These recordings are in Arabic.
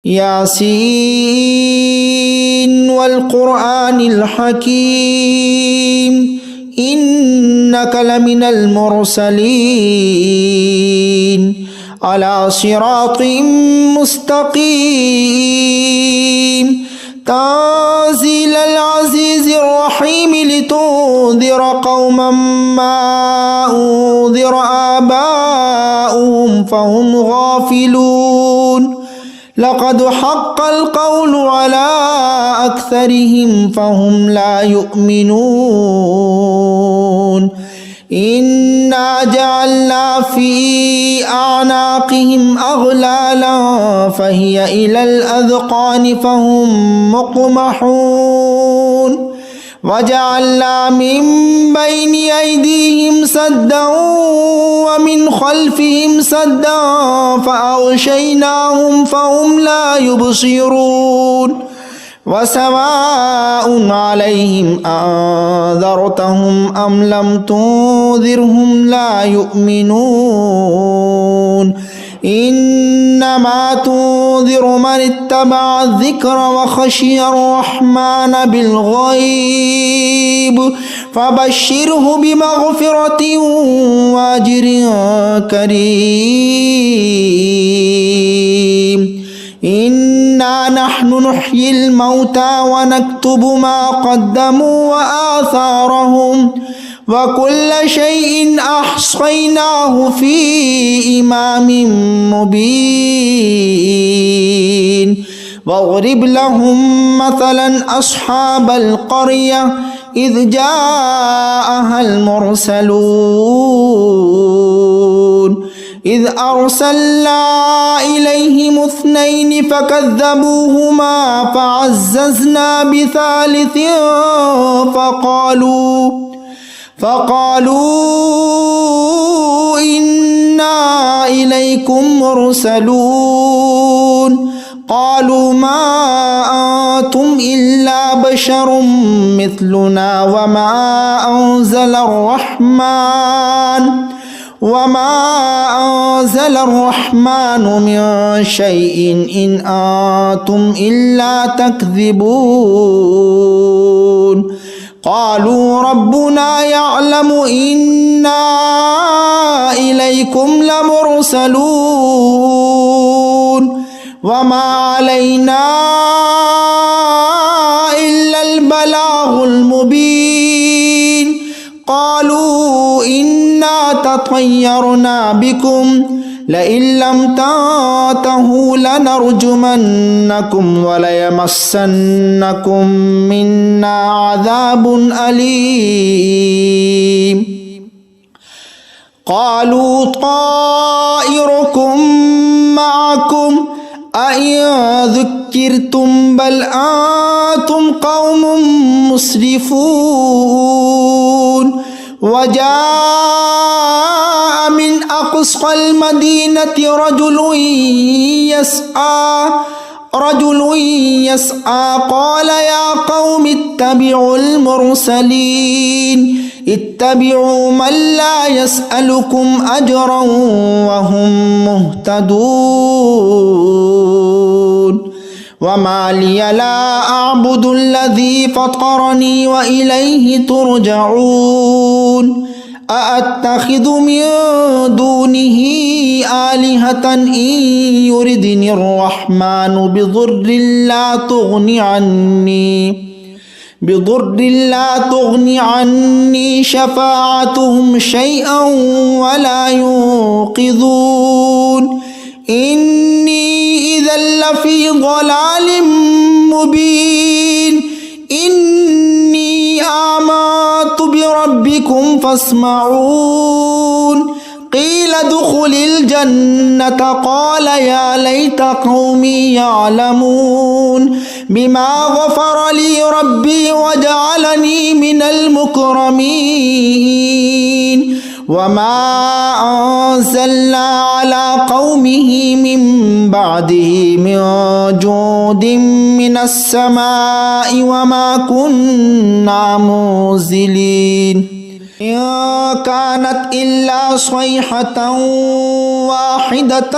ياسين والقرآن الحكيم إنك لمن المرسلين على صراط مستقيم تنزيل العزيز الرحيم لتنذر قوما ما أنذر آباؤهم فهم غافلون لقد حق القول على أكثرهم فهم لا يؤمنون إنا جعلنا في أعناقهم أغلالا فهي إلى الأذقان فهم مقمحون وجعلنا من بين أيديهم سدا ومن خلفهم سدا فأغشيناهم فهم لا يبصرون وسواء عليهم أنذرتهم أم لم تنذرهم لا يؤمنون إنما تنذر من اتبع الذكر وخشي الرحمن بالغيب فبشره بمغفرة وأجر كريم إنا نحن نحيي الموتى ونكتب ما قدموا وآثارهم وكل شيء أحصيناه في إمام مبين واضرب لهم مثلا أصحاب القرية إذ جاءها المرسلون إذ أرسلنا إليهم 2 فكذبوهما فعززنا بثالث فقالوا إنا إليكم مرسلون قالوا ما أنتم إلا بشر مثلنا وما أنزل الرحمن من شيء إن أنتم إلا تكذبون قالوا ربنا يعلم إنا إليكم لمرسلون وما علينا إلا البلاغ المبين قالوا إنا تطيرنا بكم لئن لم تنتهوا لنرجمنكم وليمسنكم منا عذاب أليم قالوا طائركم معكم أئن ذكرتم بل أنتم قوم مسرفون وجاء من أقصى المدينة رجل يسعى قال يا قوم اتبعوا المرسلين اتبعوا من لا يسألكم أجرا وهم مهتدون وما لي لا أعبد الذي فطرني وإليه ترجعون أأتخذ من دونه آلهة إن يردني الرحمن بضر لا تغني عني شفاعتهم شيئا ولا ينقذون إني إذا لفي ضلال مبين إني آمنت بربكم فاسمعون قيل ادخل الجنة قال يا ليت قومي يعلمون بما غفر لي ربي وجعلني من المكرمين وما أنزلنا على قومه من بعده من جود من السماء وما كنا منزلين إن كانت إلا صيحة واحدة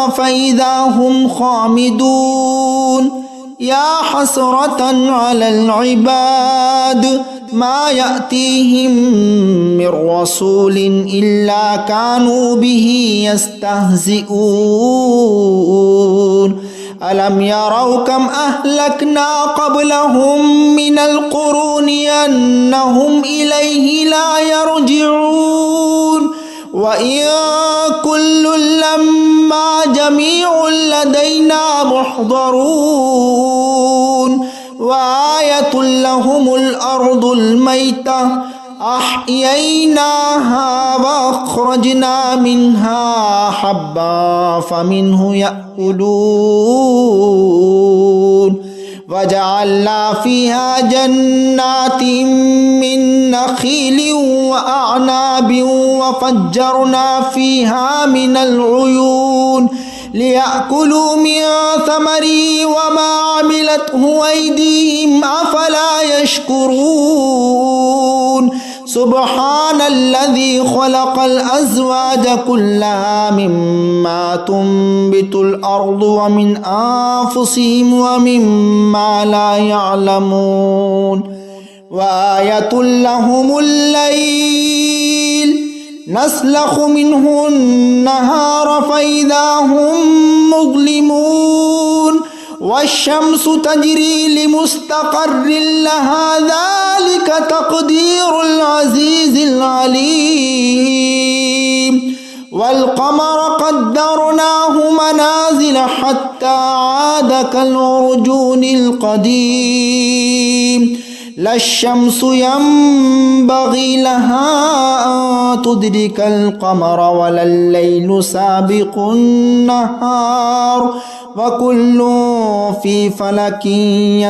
فإذا هم خامدون يا حسرة على العباد ما يأتيهم من رسول إلا كانوا به يستهزئون ألم يروا كم أهلكنا قبلهم من القرون أنهم إليه لا يرجعون وإن كل لما جميع لدينا محضرون وآية لهم الأرض الميتة أحييناها وأخرجنا منها حبا فمنه يأكلون وجعلنا فيها جنات من نخيل وأعناب وفجرنا فيها من العيون ليأكلوا من ثمره وما عملته أيديهم أفلا يشكرون سبحان الذي خلق الأزواج كلها مما تنبت الأرض ومن أنفسهم ومما لا يعلمون وآية لهم الليل نسلخ منه النهار فإذا هم مظلمون والشمس تجري لمستقر لها ذلك تقدير العزيز العليم والقمر قدرناه منازل حتى عاد كالعرجون القديم لا الشمس ينبغي لها أن تدرك القمر ولا الليل سابق النهار وكل في فلك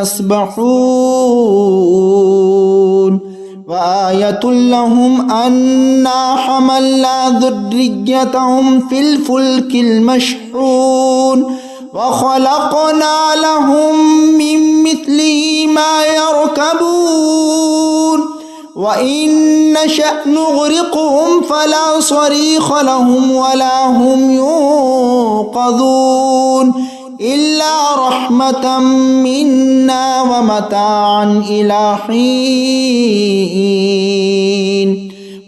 يسبحون وآية لهم أنا حملنا ذريتهم في الفلك المشحون وخلقنا لهم من مثله ما يركبون وإن نشأ نغرقهم فلا صريخ لهم ولا هم ينقذون إلا رحمة منا ومتاعا إلى حين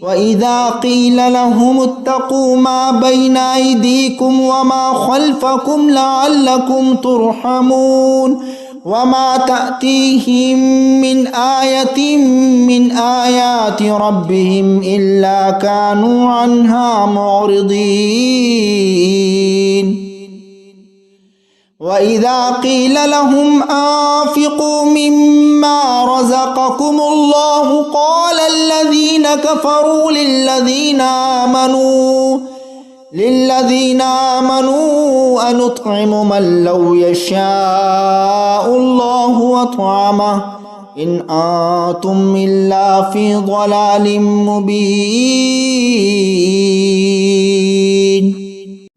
وإذا قيل لهم اتقوا ما بين أيديكم وما خلفكم لعلكم ترحمون وما تأتيهم من آية من آيات ربهم إلا كانوا عنها معرضين وإذا قيل لهم أنفقوا مما رزقكم الله قال الذين كفروا للذين آمنوا أنطعم من لو يشاء الله أطعمه إن أنتم إلا في ضلال مبين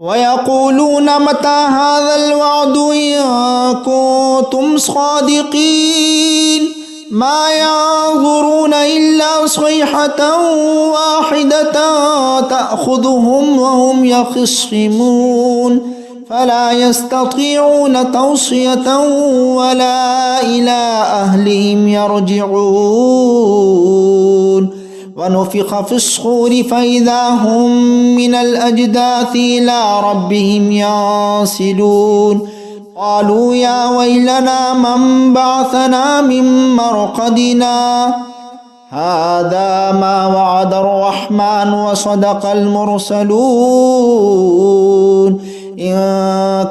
ويقولون متى هذا الوعد إن كنتم صادقين ما ينظرون إلا صيحة واحدة تأخذهم وهم يخصمون فلا يستطيعون توصية ولا إلى أهلهم يرجعون ونفخ في الصور فإذا هم من الأجداث إلى ربهم ينسلون قالوا يا ويلنا من بعثنا من مرقدنا هذا ما وعد الرحمن وصدق المرسلون إن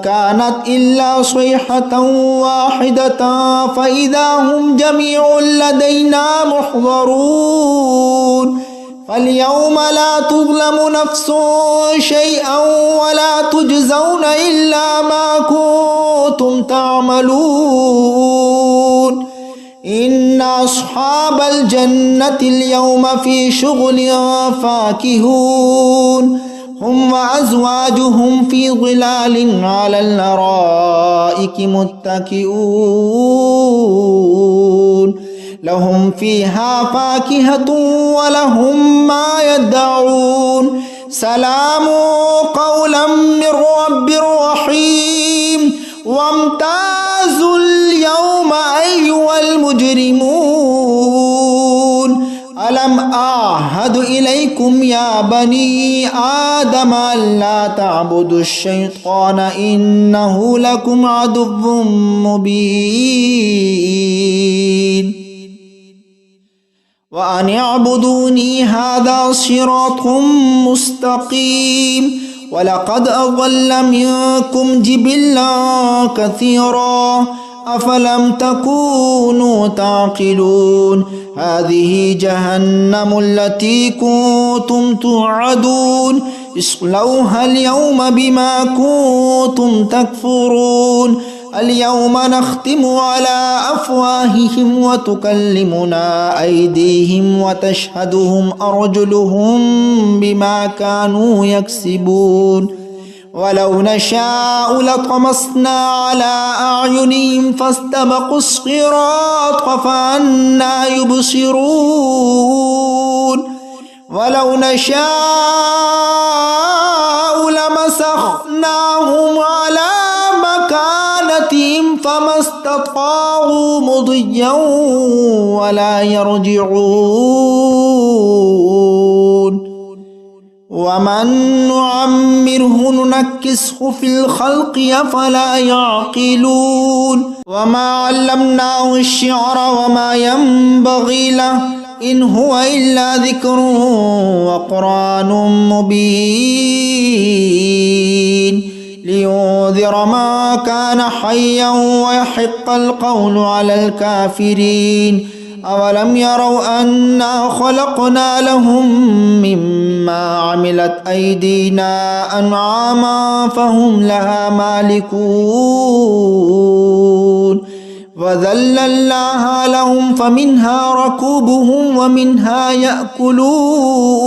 كانت إلا صيحة واحدة فإذا هم جميع لدينا محضرون فاليوم لا تظلم نفس شيئا ولا تجزون إلا ما كنتم تعملون إن أصحاب الجنة اليوم في شغل فاكهون هم وأزواجهم في ظلال على الأرائك متكئون لهم فيها فاكهة ولهم ما يدعون سلام قولا من رب رحيم وامتازوا اليوم أيها المجرمون ألم أعهد إليكم يا بني آدم ألا تعبدوا الشيطان إنه لكم عدو مبين وأن اعبدوني هذا صراط مستقيم ولقد أضل منكم جبلا كثيرا أفلم تكونوا تعقلون هذه جهنم التي كنتم توعدون اصلوها اليوم بما كنتم تكفرون اليوم نختم على أفواههم وتكلمنا أيديهم وتشهدهم أرجلهم بما كانوا يكسبون ولو نشاء لطمسنا على أعينهم فاستبقوا الصراط فأنى يبصرون ولو نشاء لمسخناهم على مكانتهم فما استطاعوا مضيا ولا يرجعون ومن نعمره ننكسه في الخلق أفلا يعقلون وما علمناه الشعر وما ينبغي له إن هو إلا ذكر وقرآن مبين لينذر ما كان حيا ويحق القول على الكافرين أولم يروا أنا خلقنا لهم مما عملت أيدينا أنعاما فهم لها مالكون وذللناها لهم فمنها ركوبهم ومنها يأكلون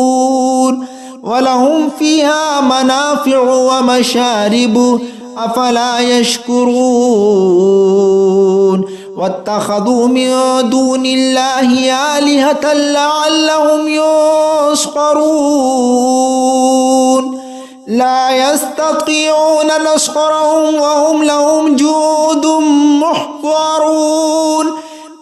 ولهم فيها منافع ومشارب أفلا يشكرون واتخذوا من دون الله آلهة لعلهم ينصرون لا يستطيعون نصرهم وهم لهم جند محضرون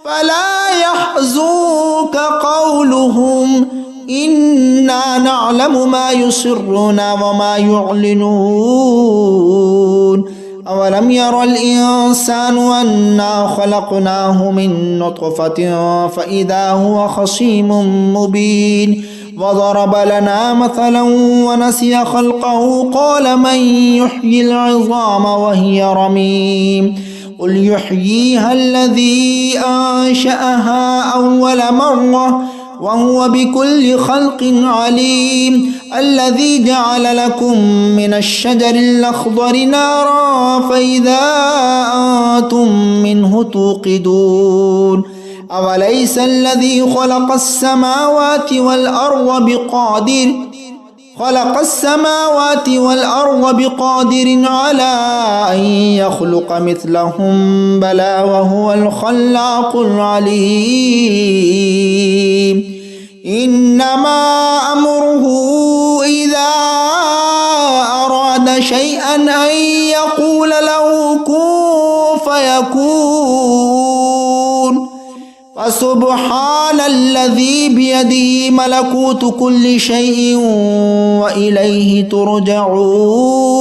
فلا يحزنك قولهم إنا نعلم ما يسرون وما يعلنون أولم ير الإنسان أنا خلقناه من نطفة فإذا هو خصيم مبين وضرب لنا مثلا ونسي خلقه قال من يحيي العظام وهي رميم قل يحييها الذي أنشأها أول مرة وهو بكل خلق عليم الذي جعل لكم من الشجر الأخضر نارا فإذا أنتم منه توقدون أوليس الذي خلق السماوات والأرض بقادر على أن يخلق مثلهم بلى وهو الخلاق العليم إنما أمره إذا أراد شيئا أن يقول له كن فيكون فسبحان الذي بيده ملكوت كل شيء وإليه ترجعون